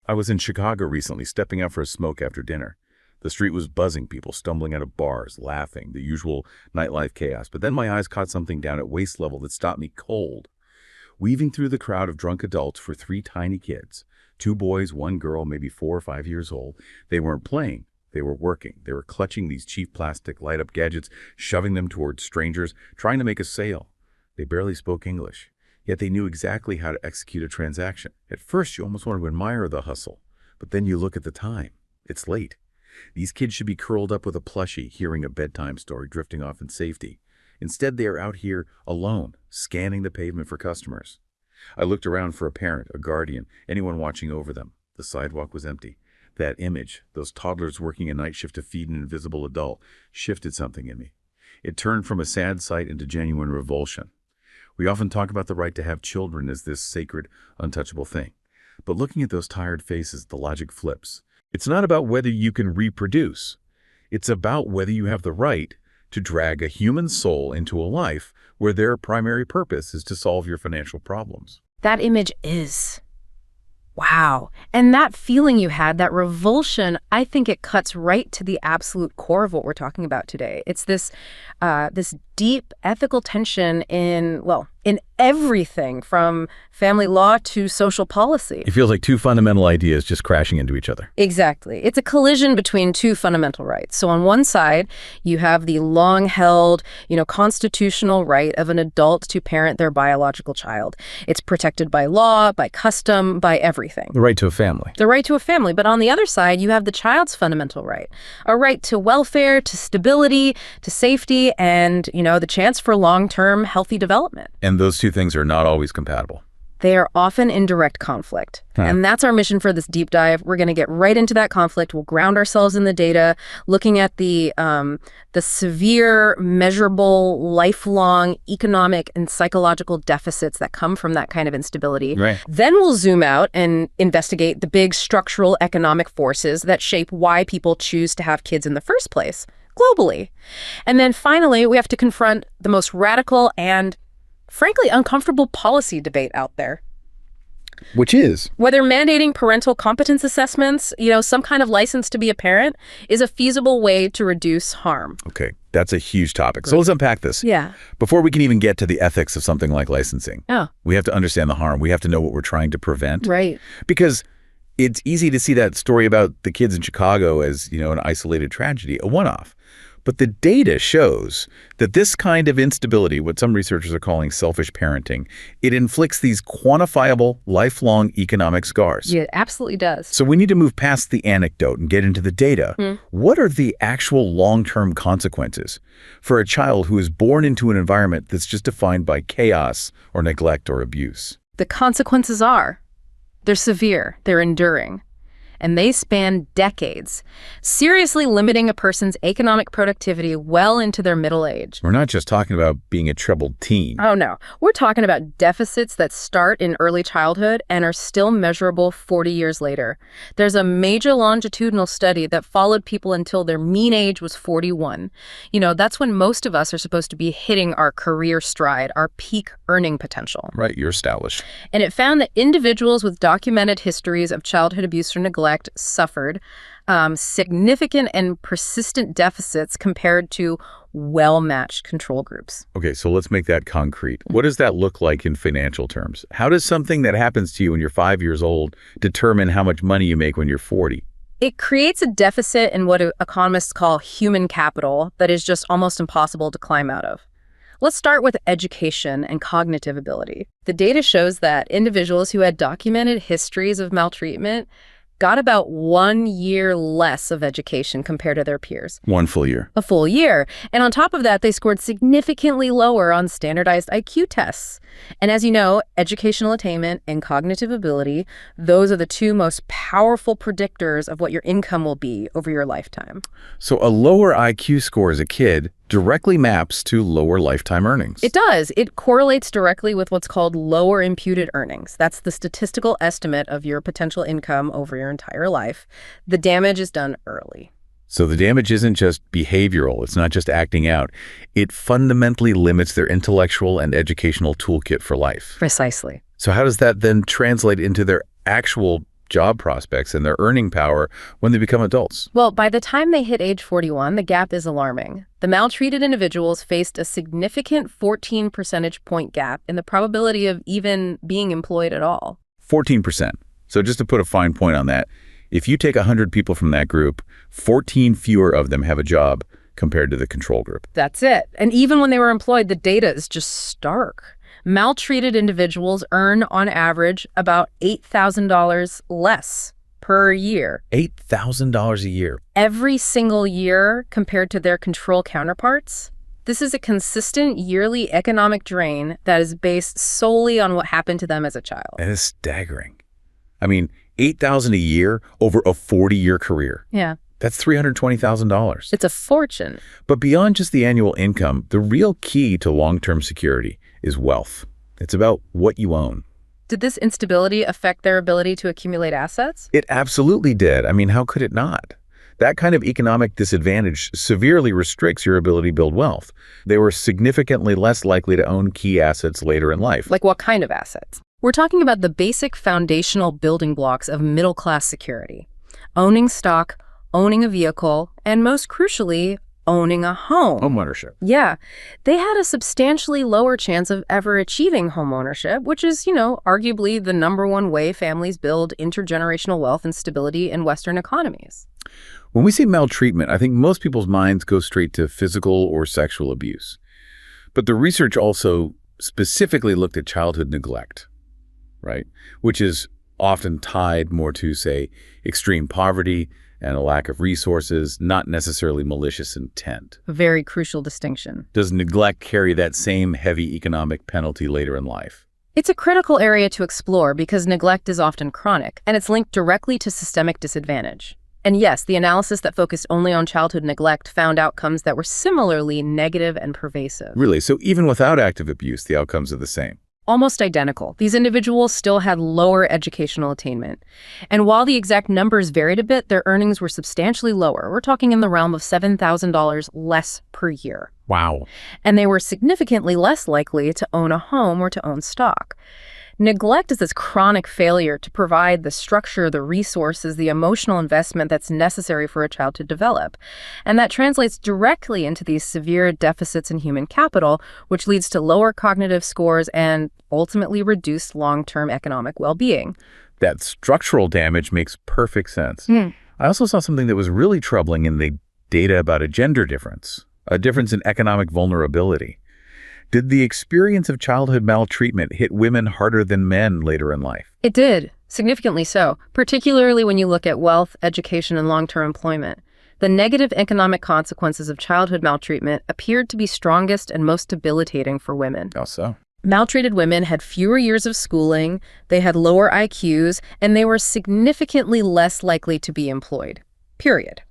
I was in Chicago recently, stepping out for a smoke after dinner. The street was buzzing, people stumbling out of bars, laughing, the usual nightlife chaos. But then my eyes caught something down at waist level that stopped me cold. Weaving through the crowd of drunk adults were three tiny kids. Two boys, one girl, maybe 4 or 5 years old. They weren't playing. They were working. They were clutching these cheap plastic light-up gadgets, shoving them towards strangers, trying to make a sale. They barely spoke English. Yet they knew exactly how to execute a transaction. At first, you almost wanted to admire the hustle. But then you look at the time. It's late. These kids should be curled up with a plushie, hearing a bedtime story, drifting off in safety. Instead, they are out here alone, scanning the pavement for customers. I looked around for a parent, a guardian, anyone watching over them. The sidewalk was empty. That image, those toddlers working a night shift to feed an invisible adult, shifted something in me. It turned from a sad sight into genuine revulsion. We often talk about the right to have children as this sacred, untouchable thing. But looking at those tired faces, the logic flips. It's not about whether you can reproduce. It's about whether you have the right to drag a human soul into a life where their primary purpose is to solve your financial problems. That image is. Wow. And that feeling you had, that revulsion, I think it cuts right to the absolute core of what we're talking about today. It's this deep ethical tension in everything from family law to social policy. It feels like two fundamental ideas just crashing into each other. Exactly. It's a collision between two fundamental rights. So on one side, you have the long-held, constitutional right of an adult to parent their biological child. It's protected by law, by custom, by everything. The right to a family. The right to a family. But on the other side, you have the child's fundamental right. A right to welfare, to stability, to safety, and, the chance for long-term healthy development. And those two things are not always compatible. They are often in direct conflict. And that's our mission for this deep dive. We're going to get right into that conflict. We'll ground ourselves in the data, looking at the severe, measurable, lifelong economic and psychological deficits that come from that kind of instability. Right. Then we'll zoom out and investigate the big structural economic forces that shape why people choose to have kids in the first place, globally. And then finally, we have to confront the most radical and frankly uncomfortable policy debate out there. Which is? Whether mandating parental competence assessments, some kind of license to be a parent, is a feasible way to reduce harm. Okay, that's a huge topic. So let's unpack this. Yeah. Before we can even get to the ethics of something like licensing, Oh. we have to understand the harm. We have to know what we're trying to prevent. Right. Because it's easy to see that story about the kids in Chicago as, an isolated tragedy, a one-off. But the data shows that this kind of instability, what some researchers are calling selfish parenting, it inflicts these quantifiable, lifelong economic scars. Yeah, it absolutely does. So we need to move past the anecdote and get into the data. What are the actual long-term consequences for a child who is born into an environment that's just defined by chaos or neglect or abuse? The consequences they're severe, they're enduring, and they span decades, seriously limiting a person's economic productivity well into their middle age. We're not just talking about being a troubled teen. Oh, no. We're talking about deficits that start in early childhood and are still measurable 40 years later. There's a major longitudinal study that followed people until their mean age was 41. That's when most of us are supposed to be hitting our career stride, our peak earning potential. Right, you're stylish. And it found that individuals with documented histories of childhood abuse or neglect suffered significant and persistent deficits compared to well-matched control groups. Okay, so let's make that concrete. What does that look like in financial terms? How does something that happens to you when you're 5 years old determine how much money you make when you're 40? It creates a deficit in what economists call human capital that is just almost impossible to climb out of. Let's start with education and cognitive ability. The data shows that individuals who had documented histories of maltreatment got about 1 year less of education compared to their peers. 1 full year. A full year. And on top of that, they scored significantly lower on standardized IQ tests. And as you know, educational attainment and cognitive ability, those are the two most powerful predictors of what your income will be over your lifetime. So a lower IQ score as a kid directly maps to lower lifetime earnings. It does. It correlates directly with what's called lower imputed earnings. That's the statistical estimate of your potential income over your entire life. The damage is done early. So the damage isn't just behavioral. It's not just acting out. It fundamentally limits their intellectual and educational toolkit for life. Precisely. So how does that then translate into their actual job prospects and their earning power when they become adults. Well, by the time they hit age 41, the gap is alarming. The maltreated individuals faced a significant 14 percentage point gap in the probability of even being employed at all. 14%. So just to put a fine point on that, if you take 100 people from that group, 14 fewer of them have a job compared to the control group. That's it. And even when they were employed, the data is just stark. Maltreated individuals earn, on average, about $8,000 less per year. $8,000 a year. Every single year compared to their control counterparts. This is a consistent yearly economic drain that is based solely on what happened to them as a child. And it's staggering. I mean, $8,000 a year over a 40-year career. Yeah. That's $320,000. It's a fortune. But beyond just the annual income, the real key to long-term security is wealth. It's about what you own. Did this instability affect their ability to accumulate assets? It absolutely did. I mean, how could it not? That kind of economic disadvantage severely restricts your ability to build wealth. They were significantly less likely to own key assets later in life. Like what kind of assets? We're talking about the basic foundational building blocks of middle-class security. Owning stock, owning a vehicle, and most crucially, owning a home. Home ownership. Yeah. They had a substantially lower chance of ever achieving home ownership, which is, arguably the #1 way families build intergenerational wealth and stability in Western economies. When we say maltreatment, I think most people's minds go straight to physical or sexual abuse. But the research also specifically looked at childhood neglect, right? Which is often tied more to, say, extreme poverty and a lack of resources, not necessarily malicious intent. A very crucial distinction. Does neglect carry that same heavy economic penalty later in life? It's a critical area to explore because neglect is often chronic, and it's linked directly to systemic disadvantage. And yes, the analysis that focused only on childhood neglect found outcomes that were similarly negative and pervasive. Really? So even without active abuse, the outcomes are the same? Almost identical. These individuals still had lower educational attainment. And while the exact numbers varied a bit, their earnings were substantially lower. We're talking in the realm of $7,000 less per year. Wow. And they were significantly less likely to own a home or to own stock. Neglect is this chronic failure to provide the structure, the resources, the emotional investment that's necessary for a child to develop. And that translates directly into these severe deficits in human capital, which leads to lower cognitive scores and ultimately reduced long-term economic well-being. That structural damage makes perfect sense. I also saw something that was really troubling in the data about a gender difference, a difference in economic vulnerability. Did the experience of childhood maltreatment hit women harder than men later in life? It did, significantly so, particularly when you look at wealth, education, and long-term employment. The negative economic consequences of childhood maltreatment appeared to be strongest and most debilitating for women. How so? Maltreated women had fewer years of schooling, they had lower IQs, and they were significantly less likely to be employed. Period.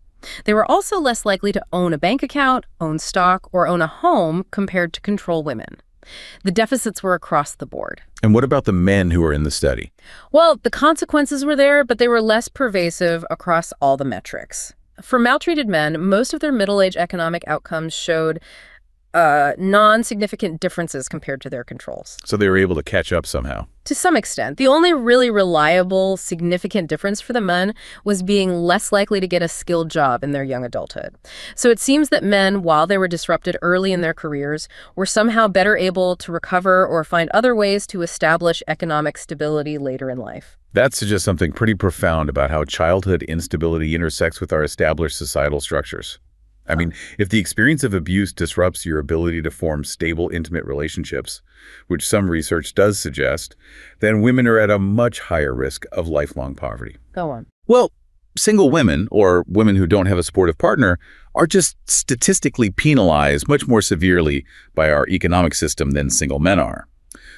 They were also less likely to own a bank account, own stock, or own a home compared to control women. The deficits were across the board. And what about the men who were in the study? Well, the consequences were there, but they were less pervasive across all the metrics. For maltreated men, most of their middle-age economic outcomes showed non-significant differences compared to their controls. So they were able to catch up somehow. To some extent. The only really reliable, significant difference for the men was being less likely to get a skilled job in their young adulthood. So it seems that men, while they were disrupted early in their careers, were somehow better able to recover or find other ways to establish economic stability later in life. That suggests something pretty profound about how childhood instability intersects with our established societal structures. I mean, if the experience of abuse disrupts your ability to form stable, intimate relationships, which some research does suggest, then women are at a much higher risk of lifelong poverty. Go on. Well, single women, or women who don't have a supportive partner, are just statistically penalized much more severely by our economic system than single men are.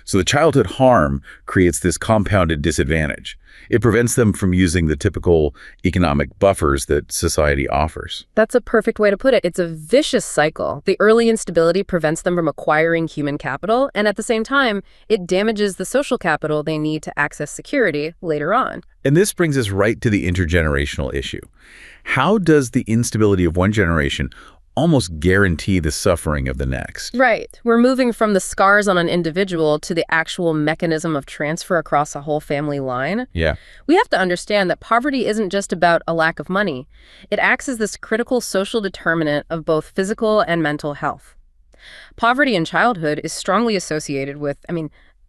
So the childhood harm creates this compounded disadvantage. It prevents them from using the typical economic buffers that society offers. That's a perfect way to put it. It's a vicious cycle. The early instability prevents them from acquiring human capital, and at the same time, it damages the social capital they need to access security later on. And this brings us right to the intergenerational issue. How does the instability of one generation almost guarantee the suffering of the next. Right. We're moving from the scars on an individual to the actual mechanism of transfer across a whole family line. Yeah. We have to understand that poverty isn't just about a lack of money. It acts as this critical social determinant of both physical and mental health. Poverty in childhood is strongly associated with,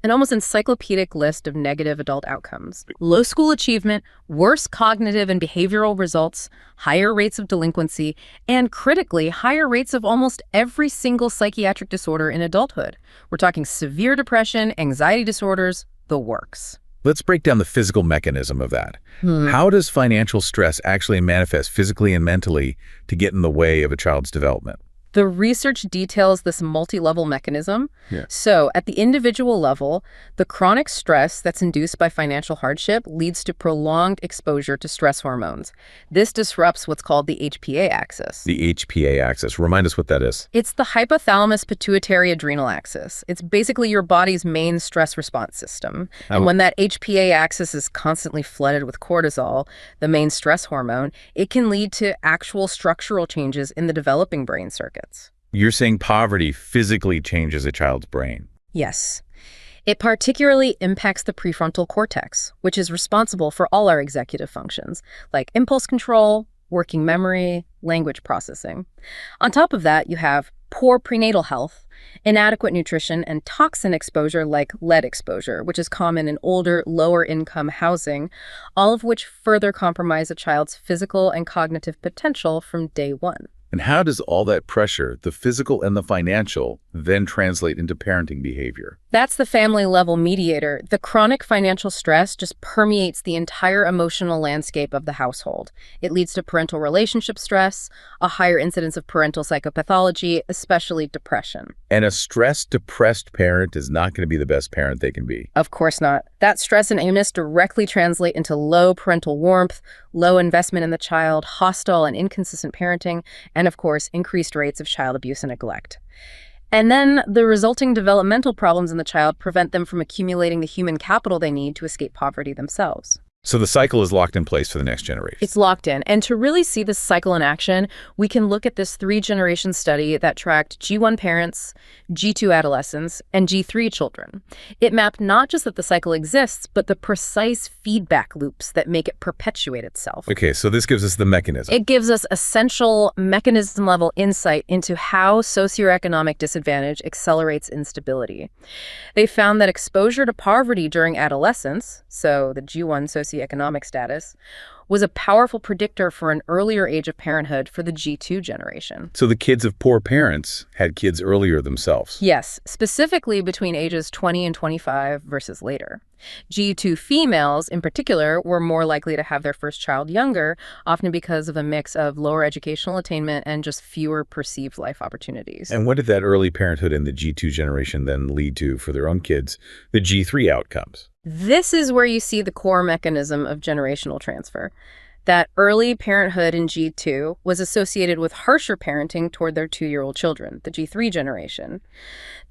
an almost encyclopedic list of negative adult outcomes. Low school achievement, worse cognitive and behavioral results, higher rates of delinquency, and critically, higher rates of almost every single psychiatric disorder in adulthood. We're talking severe depression, anxiety disorders, the works. Let's break down the physical mechanism of that. How does financial stress actually manifest physically and mentally to get in the way of a child's development? The research details this multi-level mechanism. Yeah. So at the individual level, the chronic stress that's induced by financial hardship leads to prolonged exposure to stress hormones. This disrupts what's called the HPA axis. The HPA axis. Remind us what that is. It's the hypothalamus pituitary adrenal axis. It's basically your body's main stress response system. And when that HPA axis is constantly flooded with cortisol, the main stress hormone, it can lead to actual structural changes in the developing brain circuit. You're saying poverty physically changes a child's brain? Yes. It particularly impacts the prefrontal cortex, which is responsible for all our executive functions, like impulse control, working memory, language processing. On top of that, you have poor prenatal health, inadequate nutrition, and toxin exposure like lead exposure, which is common in older, lower-income housing, all of which further compromise a child's physical and cognitive potential from day one. And how does all that pressure, the physical and the financial, then translate into parenting behavior? That's the family-level mediator. The chronic financial stress just permeates the entire emotional landscape of the household. It leads to parental relationship stress, a higher incidence of parental psychopathology, especially depression. And a stressed, depressed parent is not going to be the best parent they can be. Of course not. That stress and illness directly translate into low parental warmth, low investment in the child, hostile and inconsistent parenting, and of course, increased rates of child abuse and neglect. And then the resulting developmental problems in the child prevent them from accumulating the human capital they need to escape poverty themselves. So the cycle is locked in place for the next generation. It's locked in. And to really see this cycle in action, we can look at this 3-generation study that tracked G1 parents, G2 adolescents, and G3 children. It mapped not just that the cycle exists, but the precise feedback loops that make it perpetuate itself. Okay, so this gives us the mechanism. It gives us essential mechanism-level insight into how socioeconomic disadvantage accelerates instability. They found that exposure to poverty during adolescence, so the G1 socioeconomic status, was a powerful predictor for an earlier age of parenthood for the G2 generation. So the kids of poor parents had kids earlier themselves. Yes, specifically between ages 20 and 25 versus later. G2 females, in particular, were more likely to have their first child younger, often because of a mix of lower educational attainment and just fewer perceived life opportunities. And what did that early parenthood in the G2 generation then lead to for their own kids, the G3 outcomes? This is where you see the core mechanism of generational transfer. That early parenthood in G2 was associated with harsher parenting toward their 2-year-old children, the G3 generation.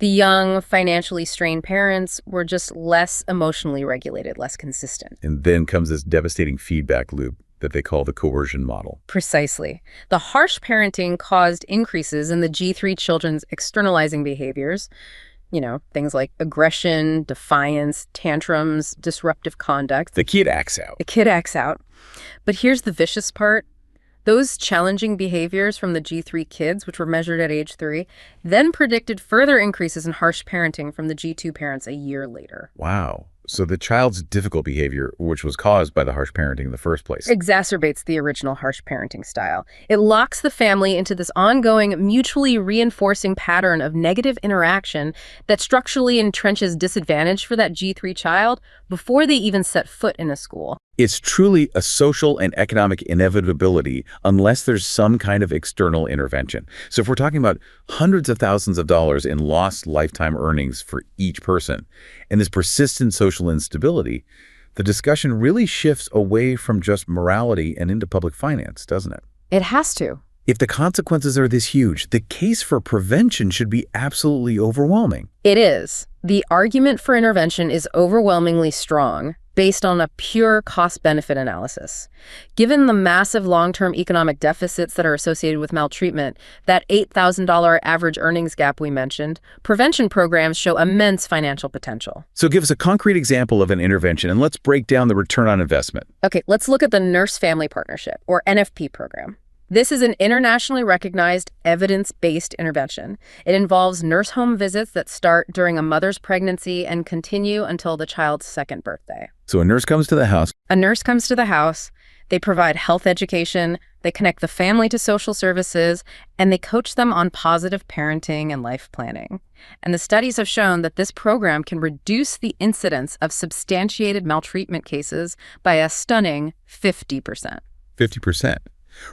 The young, financially strained parents were just less emotionally regulated, less consistent. And then comes this devastating feedback loop that they call the coercion model. Precisely. The harsh parenting caused increases in the G3 children's externalizing behaviors, things like aggression, defiance, tantrums, disruptive conduct. The kid acts out. The kid acts out. But here's the vicious part. Those challenging behaviors from the G3 kids, which were measured at age 3, then predicted further increases in harsh parenting from the G2 parents a year later. Wow. So the child's difficult behavior, which was caused by the harsh parenting in the first place, exacerbates the original harsh parenting style. It locks the family into this ongoing, mutually reinforcing pattern of negative interaction that structurally entrenches disadvantage for that G3 child before they even set foot in a school. It's truly a social and economic inevitability unless there's some kind of external intervention. So if we're talking about hundreds of thousands of dollars in lost lifetime earnings for each person, and this persistent social instability, the discussion really shifts away from just morality and into public finance, doesn't it? It has to. If the consequences are this huge, the case for prevention should be absolutely overwhelming. It is. The argument for intervention is overwhelmingly strong. based on a pure cost-benefit analysis. Given the massive long-term economic deficits that are associated with maltreatment, that $8,000 average earnings gap we mentioned, prevention programs show immense financial potential. So give us a concrete example of an intervention, and let's break down the return on investment. Okay, let's look at the Nurse-Family Partnership, or NFP program. This is an internationally recognized, evidence-based intervention. It involves nurse home visits that start during a mother's pregnancy and continue until the child's second birthday. So a nurse comes to the house. A nurse comes to the house, they provide health education, they connect the family to social services, and they coach them on positive parenting and life planning. And the studies have shown that this program can reduce the incidence of substantiated maltreatment cases by a stunning 50%. 50%.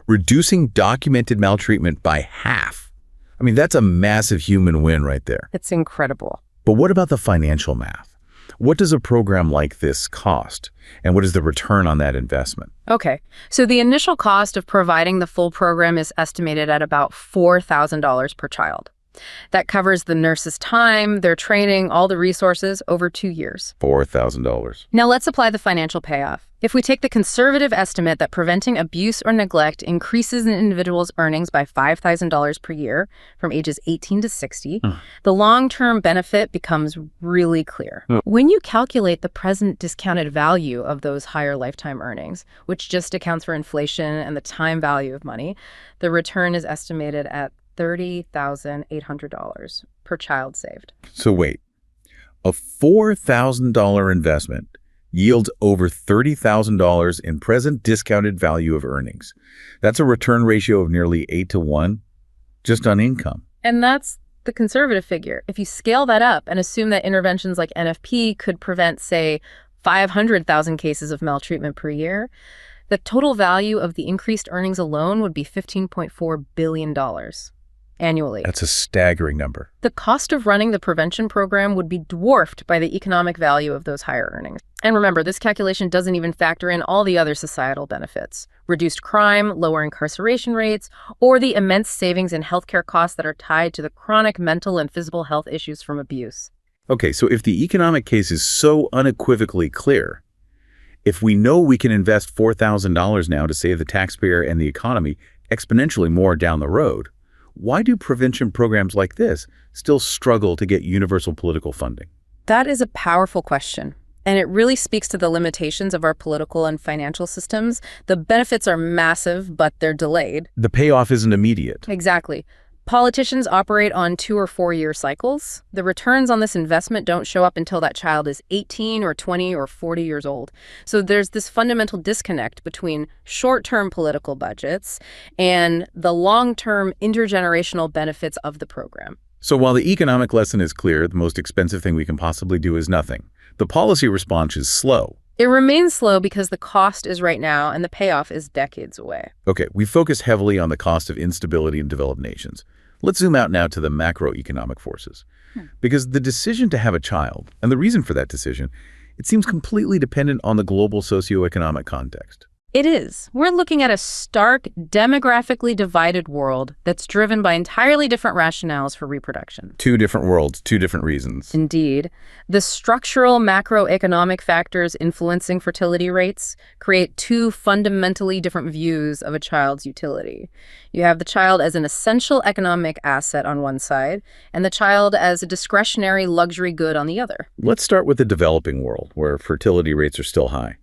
Reducing documented maltreatment by half. I mean, that's a massive human win right there. It's incredible. But what about the financial math? What does a program like this cost? And what is the return on that investment? Okay, so the initial cost of providing the full program is estimated at about $4,000 per child. That covers the nurse's time, their training, all the resources over 2 years. $4,000. Now let's apply the financial payoff. If we take the conservative estimate that preventing abuse or neglect increases an individual's earnings by $5,000 per year from ages 18 to 60, the long-term benefit becomes really clear. When you calculate the present discounted value of those higher lifetime earnings, which just accounts for inflation and the time value of money, the return is estimated at $30,800 per child saved. So wait, a $4,000 investment yields over $30,000 in present discounted value of earnings. That's a return ratio of nearly 8 to 1 just on income. And that's the conservative figure. If you scale that up and assume that interventions like NFP could prevent, say, 500,000 cases of maltreatment per year, the total value of the increased earnings alone would be $15.4 billion annually. That's a staggering number. The cost of running the prevention program would be dwarfed by the economic value of those higher earnings. And remember, this calculation doesn't even factor in all the other societal benefits: reduced crime, lower incarceration rates, or the immense savings in healthcare costs that are tied to the chronic mental and physical health issues from abuse. Okay, so if the economic case is so unequivocally clear, if we know we can invest $4,000 now to save the taxpayer and the economy exponentially more down the road, why do prevention programs like this still struggle to get universal political funding? That is a powerful question, and it really speaks to the limitations of our political and financial systems. The benefits are massive, but they're delayed. The payoff isn't immediate. Exactly. Politicians operate on 2 or 4 year cycles. The returns on this investment don't show up until that child is 18 or 20 or 40 years old. So there's this fundamental disconnect between short-term political budgets and the long-term intergenerational benefits of the program. So while the economic lesson is clear, the most expensive thing we can possibly do is nothing. The policy response is slow. It remains slow because the cost is right now and the payoff is decades away. Okay, we focus heavily on the cost of instability in developed nations. Let's zoom out now to the macroeconomic forces. Because the decision to have a child, and the reason for that decision, it seems completely dependent on the global socioeconomic context. It is. We're looking at a stark, demographically divided world that's driven by entirely different rationales for reproduction. 2 different worlds, 2 different reasons. Indeed. The structural macroeconomic factors influencing fertility rates create 2 fundamentally different views of a child's utility. You have the child as an essential economic asset on one side, and the child as a discretionary luxury good on the other. Let's start with the developing world, where fertility rates are still high.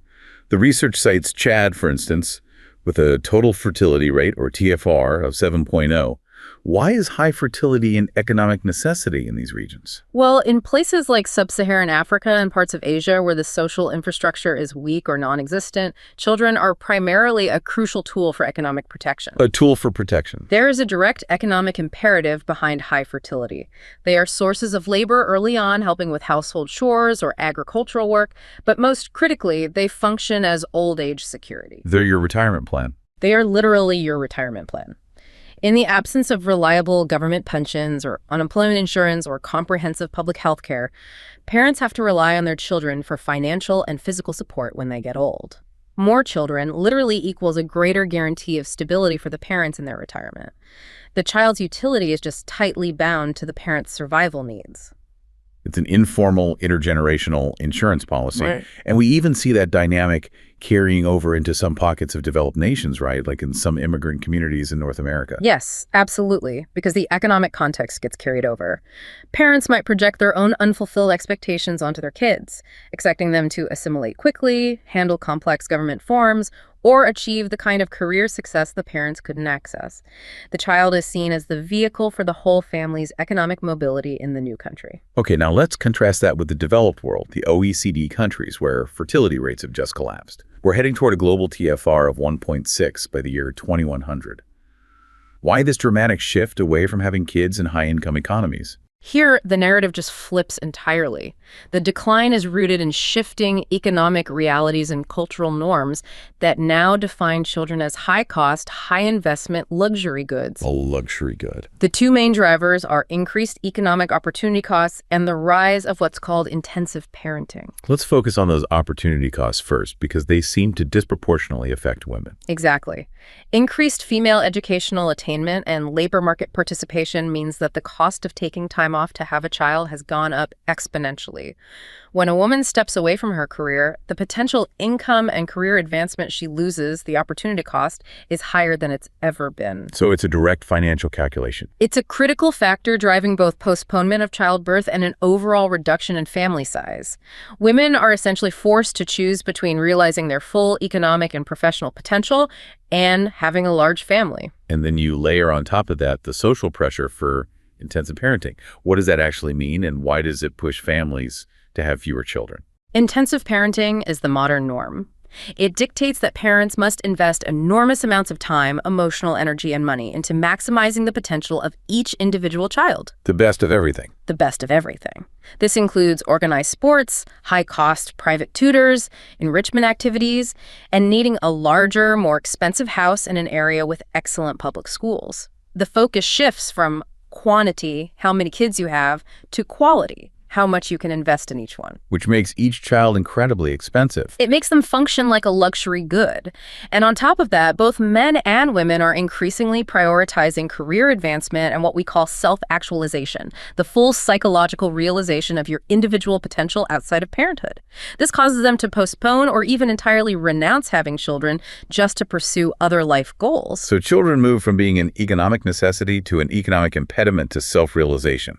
The research cites Chad, for instance, with a total fertility rate, or TFR, of 7.0. Why is high fertility an economic necessity in these regions? Well, in places like sub-Saharan Africa and parts of Asia where the social infrastructure is weak or non-existent, children are primarily a crucial tool for economic protection. A tool for protection. There is a direct economic imperative behind high fertility. They are sources of labor early on, helping with household chores or agricultural work, but most critically, they function as old age security. They're your retirement plan. They are literally your retirement plan. In the absence of reliable government pensions or unemployment insurance or comprehensive public health care, parents have to rely on their children for financial and physical support when they get old. More children literally equals a greater guarantee of stability for the parents in their retirement. The child's utility is just tightly bound to the parent's survival needs. It's an informal, intergenerational insurance policy. Right. And we even see that dynamic carrying over into some pockets of developed nations, right? Like in some immigrant communities in North America. Yes, absolutely, because the economic context gets carried over. Parents might project their own unfulfilled expectations onto their kids, expecting them to assimilate quickly, handle complex government forms, or achieve the kind of career success the parents couldn't access. The child is seen as the vehicle for the whole family's economic mobility in the new country. Okay, now let's contrast that with the developed world, the OECD countries, where fertility rates have just collapsed. We're heading toward a global TFR of 1.6 by the year 2100. Why this dramatic shift away from having kids in high-income economies? Here, the narrative just flips entirely. The decline is rooted in shifting economic realities and cultural norms that now define children as high-cost, high-investment luxury goods. A luxury good. The two main drivers are increased economic opportunity costs and the rise of what's called intensive parenting. Let's focus on those opportunity costs first, because they seem to disproportionately affect women. Exactly. Increased female educational attainment and labor market participation means that the cost of taking time off to have a child has gone up exponentially. When a woman steps away from her career, the potential income and career advancement she loses, the opportunity cost, is higher than it's ever been. So it's a direct financial calculation. It's a critical factor driving both postponement of childbirth and an overall reduction in family size. Women are essentially forced to choose between realizing their full economic and professional potential and having a large family. And then you layer on top of that the social pressure for intensive parenting. What does that actually mean, and why does it push families to have fewer children? Intensive parenting is the modern norm. It dictates that parents must invest enormous amounts of time, emotional energy, and money into maximizing the potential of each individual child. The best of everything. The best of everything. This includes organized sports, high-cost private tutors, enrichment activities, and needing a larger, more expensive house in an area with excellent public schools. The focus shifts from quantity, how many kids you have, to quality, how much you can invest in each one. Which makes each child incredibly expensive. It makes them function like a luxury good. And on top of that, both men and women are increasingly prioritizing career advancement and what we call self-actualization, the full psychological realization of your individual potential outside of parenthood. This causes them to postpone or even entirely renounce having children just to pursue other life goals. So children move from being an economic necessity to an economic impediment to self-realization.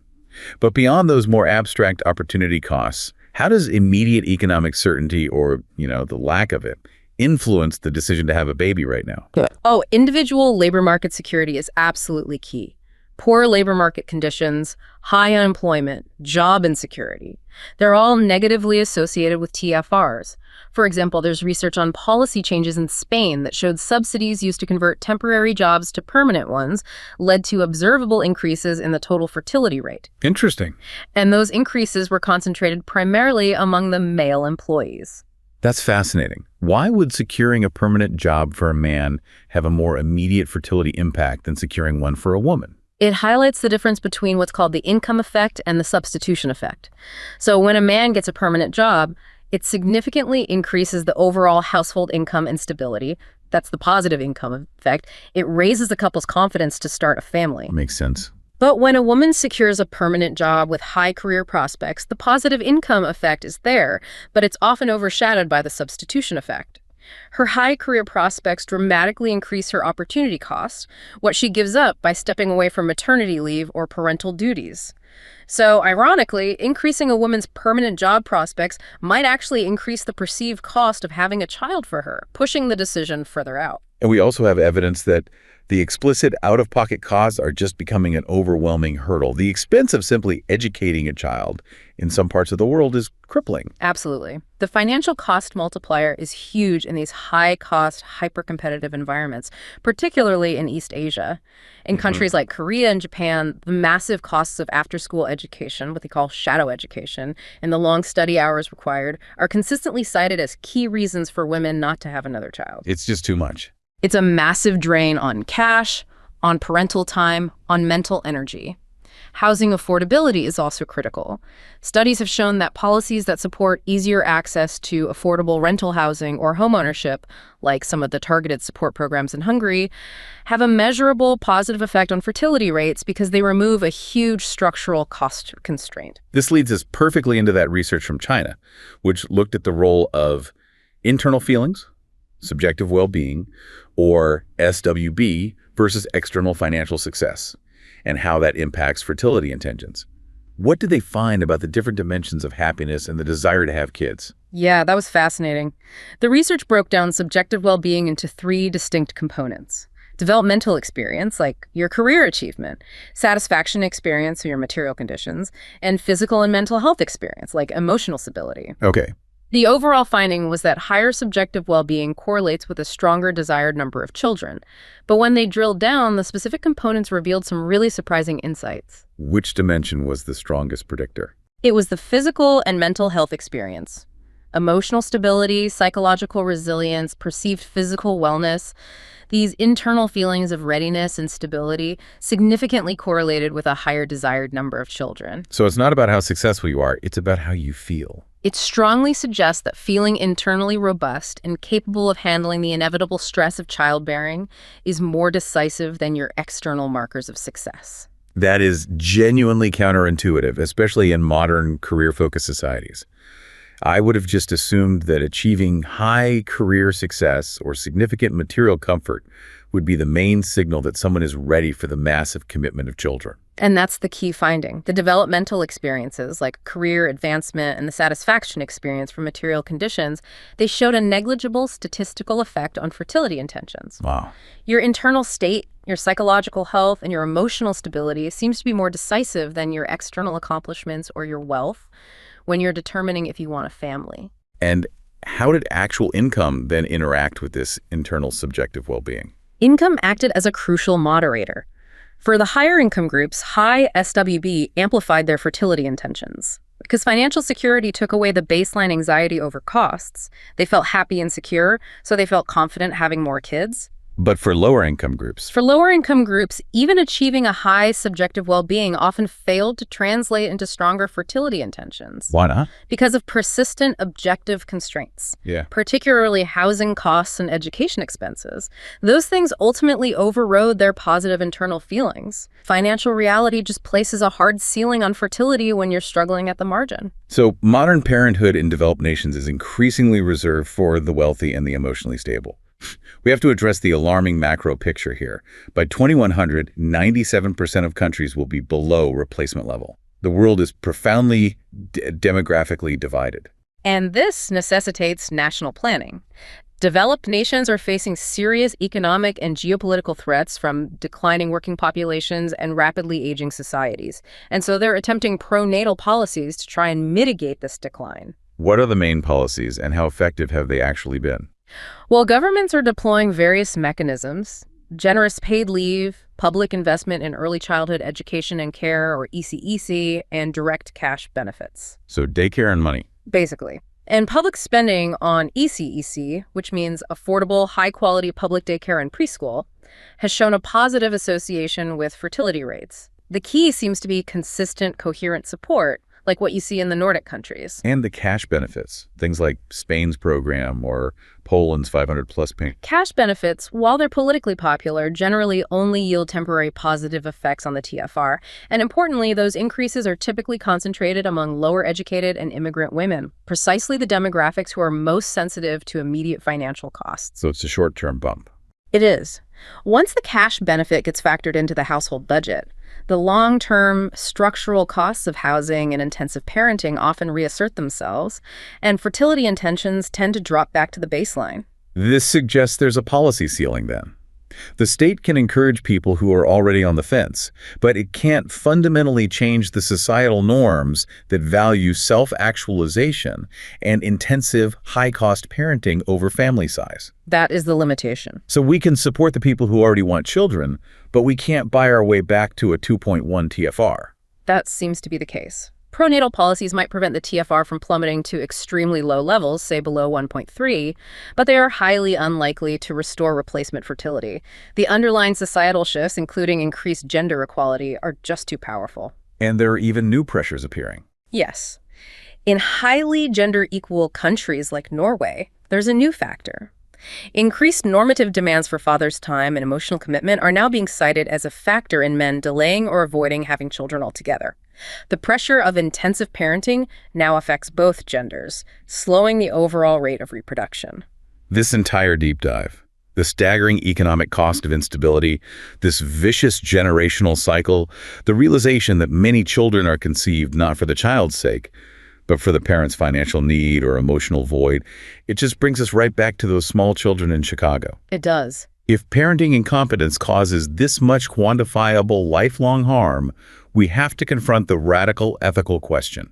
But beyond those more abstract opportunity costs, how does immediate economic certainty, or, the lack of it, influence the decision to have a baby right now? Oh, individual labor market security is absolutely key. Poor labor market conditions, high unemployment, job insecurity. They're all negatively associated with TFRs. For example, there's research on policy changes in Spain that showed subsidies used to convert temporary jobs to permanent ones led to observable increases in the total fertility rate. Interesting. And those increases were concentrated primarily among the male employees. That's fascinating. Why would securing a permanent job for a man have a more immediate fertility impact than securing one for a woman? It highlights the difference between what's called the income effect and the substitution effect. So when a man gets a permanent job, it significantly increases the overall household income and stability. That's the positive income effect. It raises the couple's confidence to start a family. Makes sense. But when a woman secures a permanent job with high career prospects, the positive income effect is there, but it's often overshadowed by the substitution effect. Her high career prospects dramatically increase her opportunity costs, what she gives up by stepping away from maternity leave or parental duties. So, ironically, increasing a woman's permanent job prospects might actually increase the perceived cost of having a child for her, pushing the decision further out. And we also have evidence that the explicit out-of-pocket costs are just becoming an overwhelming hurdle. The expense of simply educating a child in some parts of the world is crippling. Absolutely. The financial cost multiplier is huge in these high-cost, hyper-competitive environments, particularly in East Asia. In countries like Korea and Japan, the massive costs of after-school education, what they call shadow education, and the long study hours required are consistently cited as key reasons for women not to have another child. It's just too much. It's a massive drain on cash, on parental time, on mental energy. Housing affordability is also critical. Studies have shown that policies that support easier access to affordable rental housing or homeownership, like some of the targeted support programs in Hungary, have a measurable positive effect on fertility rates because they remove a huge structural cost constraint. This leads us perfectly into that research from China, which looked at the role of internal feelings, subjective well-being, or SWB, versus external financial success, and how that impacts fertility intentions. What did they find about the different dimensions of happiness and the desire to have kids? Yeah, that was fascinating. The research broke down subjective well-being into 3 distinct components. Developmental experience, like your career achievement, satisfaction experience or your material conditions, and physical and mental health experience, like emotional stability. Okay. The overall finding was that higher subjective well-being correlates with a stronger desired number of children. But when they drilled down, the specific components revealed some really surprising insights. Which dimension was the strongest predictor? It was the physical and mental health experience. Emotional stability, psychological resilience, perceived physical wellness, these internal feelings of readiness and stability significantly correlated with a higher desired number of children. So it's not about how successful you are, it's about how you feel. It strongly suggests that feeling internally robust and capable of handling the inevitable stress of childbearing is more decisive than your external markers of success. That is genuinely counterintuitive, especially in modern career-focused societies. I would have just assumed that achieving high career success or significant material comfort would be the main signal that someone is ready for the massive commitment of children. And that's the key finding. The developmental experiences, like career advancement and the satisfaction experience for material conditions, they showed a negligible statistical effect on fertility intentions. Wow. Your internal state, your psychological health, and your emotional stability seems to be more decisive than your external accomplishments or your wealth when you're determining if you want a family. And how did actual income then interact with this internal subjective well-being? Income acted as a crucial moderator. For the higher income groups, high SWB amplified their fertility intentions. Because financial security took away the baseline anxiety over costs, they felt happy and secure, so they felt confident having more kids. But for lower income groups? For lower income groups, even achieving a high subjective well-being often failed to translate into stronger fertility intentions. Why not? Because of persistent objective constraints. Yeah. Particularly housing costs and education expenses. Those things ultimately overrode their positive internal feelings. Financial reality just places a hard ceiling on fertility when you're struggling at the margin. So modern parenthood in developed nations is increasingly reserved for the wealthy and the emotionally stable. We have to address the alarming macro picture here. By 2100, 97% of countries will be below replacement level. The world is profoundly demographically divided. And this necessitates national planning. Developed nations are facing serious economic and geopolitical threats from declining working populations and rapidly aging societies. And so they're attempting pro-natal policies to try and mitigate this decline. What are the main policies and how effective have they actually been? Well, governments are deploying various mechanisms: generous paid leave, public investment in early childhood education and care, or ECEC, and direct cash benefits. So daycare and money. Basically. And public spending on ECEC, which means affordable, high-quality public daycare and preschool, has shown a positive association with fertility rates. The key seems to be consistent, coherent support, like what you see in the Nordic countries. And the cash benefits, things like Spain's program or Poland's 500-plus pay. Cash benefits, while they're politically popular, generally only yield temporary positive effects on the TFR. And importantly, those increases are typically concentrated among lower educated and immigrant women, precisely the demographics who are most sensitive to immediate financial costs. So it's a short-term bump. It is. Once the cash benefit gets factored into the household budget, the long-term structural costs of housing and intensive parenting often reassert themselves, and fertility intentions tend to drop back to the baseline. This suggests there's a policy ceiling then. The state can encourage people who are already on the fence, but it can't fundamentally change the societal norms that value self-actualization and intensive, high-cost parenting over family size. That is the limitation. So we can support the people who already want children, but we can't buy our way back to a 2.1 TFR. That seems to be the case. Pronatal policies might prevent the TFR from plummeting to extremely low levels, say below 1.3, but they are highly unlikely to restore replacement fertility. The underlying societal shifts, including increased gender equality, are just too powerful. And there are even new pressures appearing. Yes. In highly gender-equal countries like Norway, there's a new factor. Increased normative demands for father's time and emotional commitment are now being cited as a factor in men delaying or avoiding having children altogether. The pressure of intensive parenting now affects both genders, slowing the overall rate of reproduction. This entire deep dive, the staggering economic cost of instability, this vicious generational cycle, the realization that many children are conceived not for the child's sake, but for the parent's financial need or emotional void, it just brings us right back to those small children in Chicago. It does. If parenting incompetence causes this much quantifiable lifelong harm, we have to confront the radical ethical question.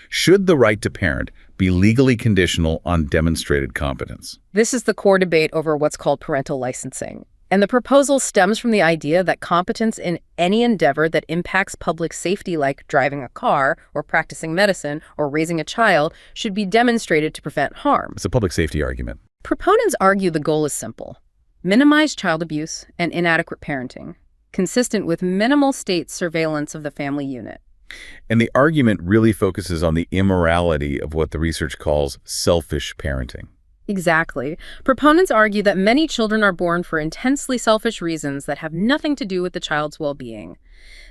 Should the right to parent be legally conditional on demonstrated competence? This is the core debate over what's called parental licensing. And the proposal stems from the idea that competence in any endeavor that impacts public safety, like driving a car or practicing medicine or raising a child, should be demonstrated to prevent harm. It's a public safety argument. Proponents argue the goal is simple: minimize child abuse and inadequate parenting, consistent with minimal state surveillance of the family unit. And the argument really focuses on the immorality of what the research calls selfish parenting. Exactly. Proponents argue that many children are born for intensely selfish reasons that have nothing to do with the child's well-being.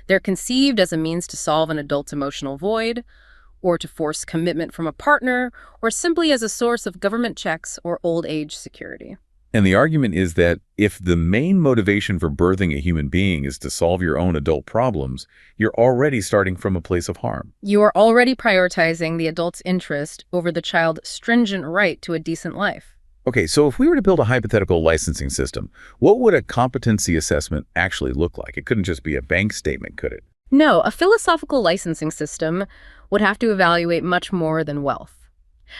They're conceived as a means to solve an adult's emotional void, or to force commitment from a partner, or simply as a source of government checks or old age security. And the argument is that if the main motivation for birthing a human being is to solve your own adult problems, you're already starting from a place of harm. You are already prioritizing the adult's interest over the child's stringent right to a decent life. Okay, so if we were to build a hypothetical licensing system, what would a competency assessment actually look like? It couldn't just be a bank statement, could it? No, a philosophical licensing system would have to evaluate much more than wealth.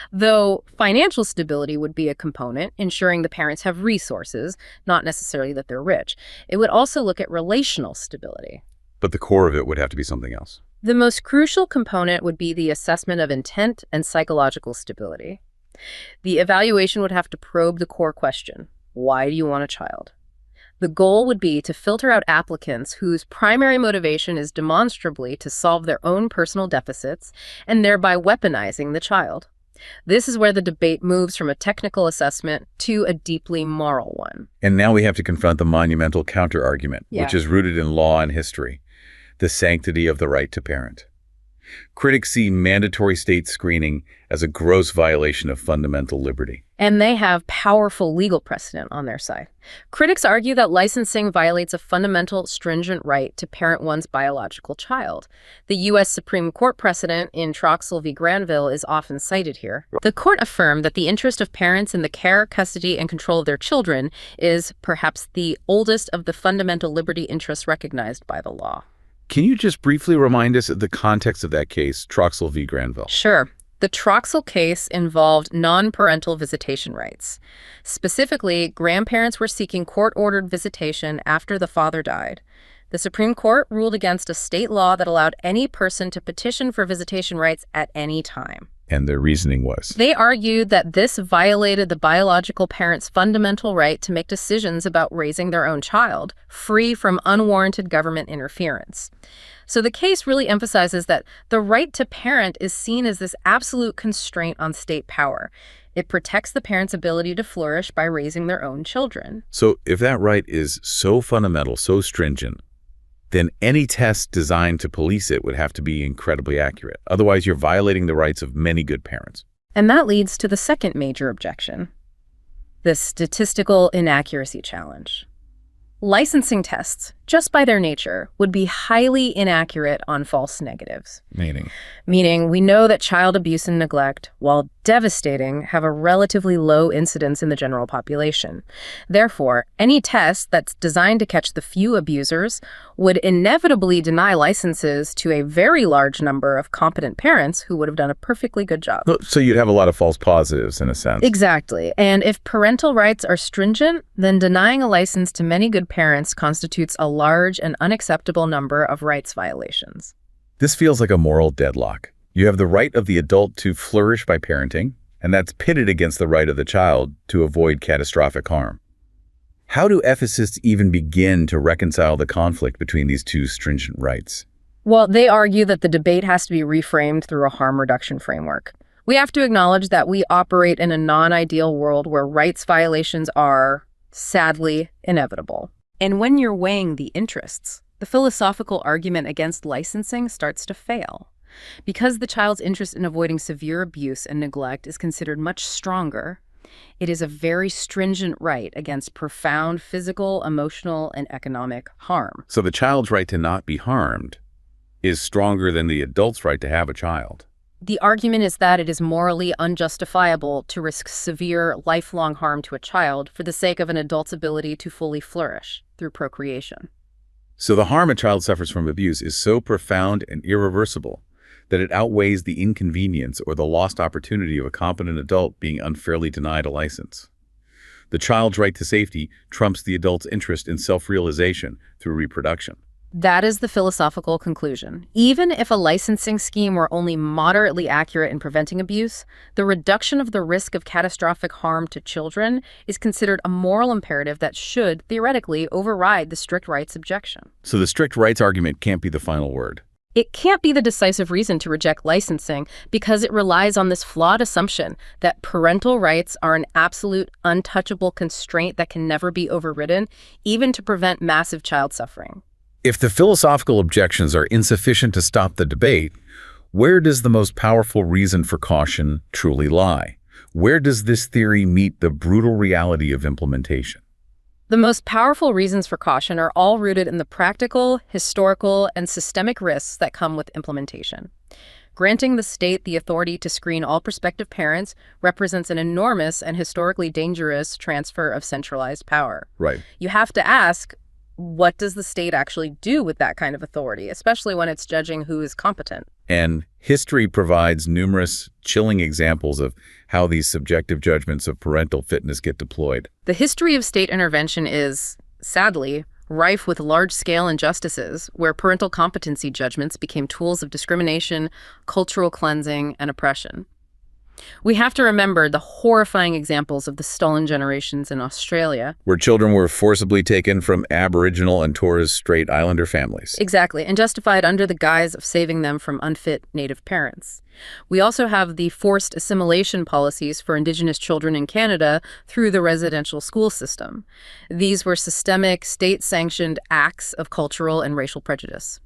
Though financial stability would be a component, ensuring the parents have resources, not necessarily that they're rich. It would also look at relational stability. But the core of it would have to be something else. The most crucial component would be the assessment of intent and psychological stability. The evaluation would have to probe the core question: why do you want a child? The goal would be to filter out applicants whose primary motivation is demonstrably to solve their own personal deficits and thereby weaponizing the child. This is where the debate moves from a technical assessment to a deeply moral one. And now we have to confront the monumental counter-argument, which is rooted in law and history: the sanctity of the right to parent. Critics see mandatory state screening as a gross violation of fundamental liberty. And they have powerful legal precedent on their side. Critics argue that licensing violates a fundamental, stringent right to parent one's biological child. The U.S. Supreme Court precedent in Troxel v. Granville is often cited here. The court affirmed that the interest of parents in the care, custody, and control of their children is perhaps the oldest of the fundamental liberty interests recognized by the law. Can you just briefly remind us of the context of that case, Troxel v. Granville? Sure. The Troxel case involved non-parental visitation rights. Specifically, grandparents were seeking court-ordered visitation after the father died. The Supreme Court ruled against a state law that allowed any person to petition for visitation rights at any time. And their reasoning was? They argued that this violated the biological parent's fundamental right to make decisions about raising their own child, free from unwarranted government interference. So the case really emphasizes that the right to parent is seen as this absolute constraint on state power. It protects the parent's ability to flourish by raising their own children. So if that right is so fundamental, so stringent, then any test designed to police it would have to be incredibly accurate. Otherwise, you're violating the rights of many good parents. And that leads to the second major objection: the statistical inaccuracy challenge. Licensing tests, just by their nature, would be highly inaccurate on false negatives. Meaning, we know that child abuse and neglect, while devastating, have a relatively low incidence in the general population. Therefore, any test that's designed to catch the few abusers would inevitably deny licenses to a very large number of competent parents who would have done a perfectly good job. So you'd have a lot of false positives, in a sense. Exactly. And if parental rights are stringent, then denying a license to many good parents constitutes a large and unacceptable number of rights violations. This feels like a moral deadlock. You have the right of the adult to flourish by parenting, and that's pitted against the right of the child to avoid catastrophic harm. How do ethicists even begin to reconcile the conflict between these two stringent rights? Well, they argue that the debate has to be reframed through a harm reduction framework. We have to acknowledge that we operate in a non-ideal world where rights violations are, sadly, inevitable. And when you're weighing the interests, the philosophical argument against licensing starts to fail. Because the child's interest in avoiding severe abuse and neglect is considered much stronger, it is a very stringent right against profound physical, emotional, and economic harm. So the child's right to not be harmed is stronger than the adult's right to have a child. The argument is that it is morally unjustifiable to risk severe, lifelong harm to a child for the sake of an adult's ability to fully flourish through procreation. So the harm a child suffers from abuse is so profound and irreversible that it outweighs the inconvenience or the lost opportunity of a competent adult being unfairly denied a license. The child's right to safety trumps the adult's interest in self-realization through reproduction. That is the philosophical conclusion. Even if a licensing scheme were only moderately accurate in preventing abuse, the reduction of the risk of catastrophic harm to children is considered a moral imperative that should, theoretically, override the strict rights objection. So the strict rights argument can't be the final word. It can't be the decisive reason to reject licensing because it relies on this flawed assumption that parental rights are an absolute, untouchable constraint that can never be overridden, even to prevent massive child suffering. If the philosophical objections are insufficient to stop the debate, where does the most powerful reason for caution truly lie? Where does this theory meet the brutal reality of implementation? The most powerful reasons for caution are all rooted in the practical, historical, and systemic risks that come with implementation. Granting the state the authority to screen all prospective parents represents an enormous and historically dangerous transfer of centralized power. Right. You have to ask, what does the state actually do with that kind of authority, especially when it's judging who is competent? And history provides numerous chilling examples of how these subjective judgments of parental fitness get deployed. The history of state intervention is, sadly, rife with large-scale injustices where parental competency judgments became tools of discrimination, cultural cleansing, and oppression. We have to remember the horrifying examples of the stolen generations in Australia, where children were forcibly taken from Aboriginal and Torres Strait Islander families. Exactly, and justified under the guise of saving them from unfit Native parents. We also have the forced assimilation policies for Indigenous children in Canada through the residential school system. These were systemic, state-sanctioned acts of cultural and racial prejudice.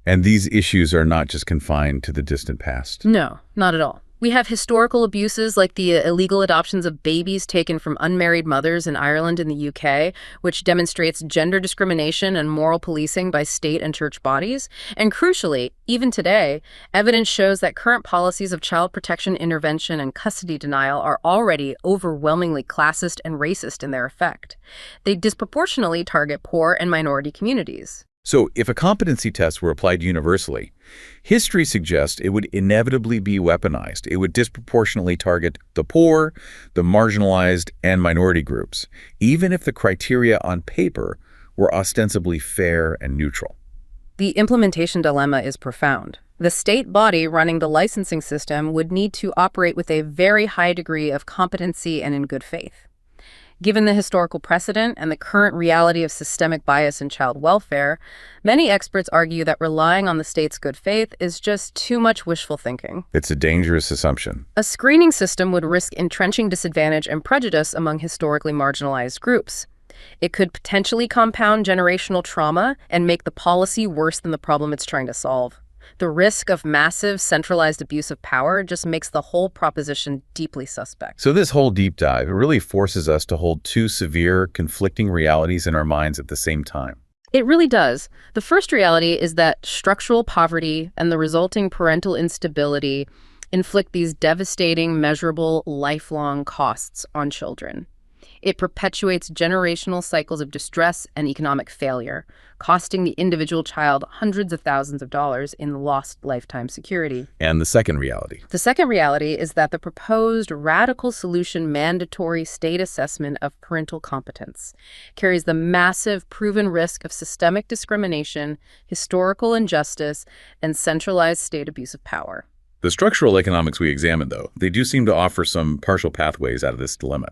And these issues are not just confined to the distant past. No, not at all. We have historical abuses like the illegal adoptions of babies taken from unmarried mothers in Ireland and the UK, which demonstrates gender discrimination and moral policing by state and church bodies. And crucially, even today, evidence shows that current policies of child protection intervention and custody denial are already overwhelmingly classist and racist in their effect. They disproportionately target poor and minority communities. So if a competency test were applied universally, history suggests it would inevitably be weaponized. It would disproportionately target the poor, the marginalized, and minority groups, even if the criteria on paper were ostensibly fair and neutral. The implementation dilemma is profound. The state body running the licensing system would need to operate with a very high degree of competency and in good faith. Given the historical precedent and the current reality of systemic bias in child welfare, many experts argue that relying on the state's good faith is just too much wishful thinking. It's a dangerous assumption. A screening system would risk entrenching disadvantage and prejudice among historically marginalized groups. It could potentially compound generational trauma and make the policy worse than the problem it's trying to solve. The risk of massive centralized abuse of power just makes the whole proposition deeply suspect. So this whole deep dive, it really forces us to hold two severe, conflicting realities in our minds at the same time. It really does. The first reality is that structural poverty and the resulting parental instability inflict these devastating, measurable, lifelong costs on children. It perpetuates generational cycles of distress and economic failure, costing the individual child hundreds of thousands of dollars in lost lifetime security. And the second reality? The second reality is that the proposed radical solution mandatory state assessment of parental competence carries the massive proven risk of systemic discrimination, historical injustice, and centralized state abuse of power. The structural economics we examined, though, they do seem to offer some partial pathways out of this dilemma.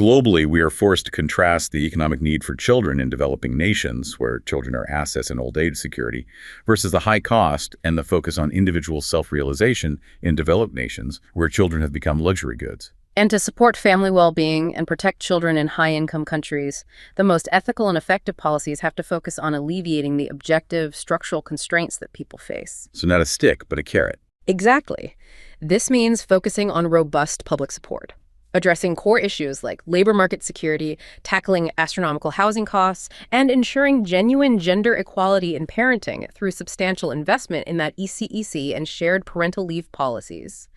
Globally, we are forced to contrast the economic need for children in developing nations, where children are assets in old age security, versus the high cost and the focus on individual self-realization in developed nations, where children have become luxury goods. And to support family well-being and protect children in high-income countries, the most ethical and effective policies have to focus on alleviating the objective, structural constraints that people face. So not a stick, but a carrot. Exactly. This means focusing on robust public support, addressing core issues like labor market security, tackling astronomical housing costs, and ensuring genuine gender equality in parenting through substantial investment in that ECEC and shared parental leave policies.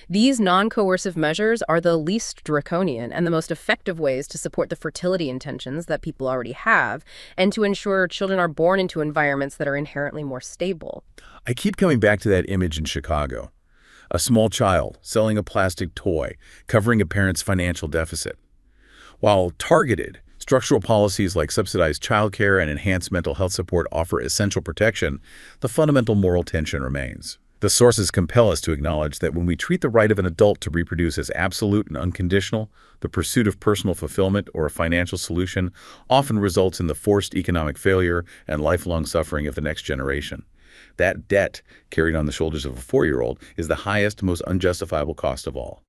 These non-coercive measures are the least draconian and the most effective ways to support the fertility intentions that people already have and to ensure children are born into environments that are inherently more stable. I keep coming back to that image in Chicago. A small child selling a plastic toy, covering a parent's financial deficit. While targeted, structural policies like subsidized childcare and enhanced mental health support offer essential protection, the fundamental moral tension remains. The sources compel us to acknowledge that when we treat the right of an adult to reproduce as absolute and unconditional, the pursuit of personal fulfillment or a financial solution often results in the forced economic failure and lifelong suffering of the next generation. That debt, carried on the shoulders of a 4-year-old, is the highest, most unjustifiable cost of all.